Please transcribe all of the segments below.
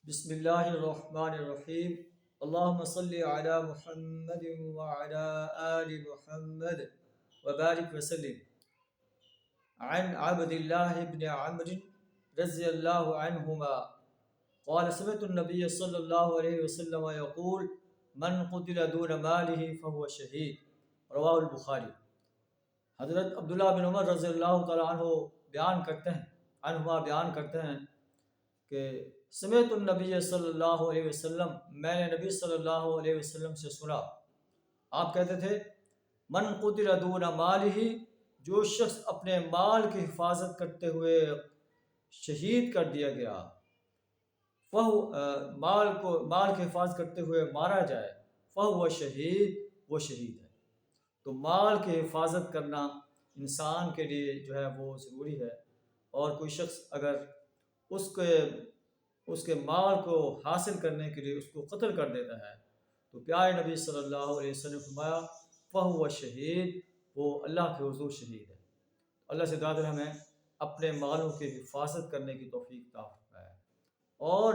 بسم اللہ الرحمن الرحیم اللہم صلی علی محمد وعلی آل محمد وبارک وسلم عن عبد اللہ بن عمرو رضی اللہ عنہما قال سمعت النبی صلی اللہ علیہ وسلم یقول من قتل دون ماله فهو شہید رواہ البخاری۔ حضرت عبداللہ بن عمر رضی اللہ تعالیٰ عنہ بیان کرتے ہیں کہ سمعت النبی صلی اللہ علیہ وسلم، میں نے نبی صلی اللہ علیہ وسلم سے سنا، آپ کہتے تھے من قتل دون مالہ، جو شخص اپنے مال کی حفاظت کرتے ہوئے شہید کر دیا گیا، مال کی حفاظت کرتے ہوئے مارا جائے، فہو شہید، وہ شہید ہے۔ تو مال کی حفاظت کرنا انسان کے لیے جو ہے وہ ضروری ہے، اور کوئی شخص اگر اس کے مال کو حاصل کرنے کے لیے اس کو قتل کر دیتا ہے تو پیارے نبی صلی اللہ علیہ وسلم نے فرمایا فہو شہید، وہ اللہ کے حضور شہید ہے۔ اللہ سے دعا ہے ہمیں اپنے مالوں کی حفاظت کرنے کی توفیق عطا فرمائے، اور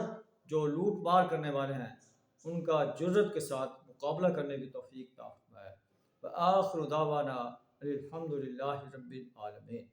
جو لوٹ مار کرنے والے ہیں ان کا جرأت کے ساتھ مقابلہ کرنے کی توفیق عطا فرمائے۔ وآخر دعوانا الحمد للہ رب العالمین۔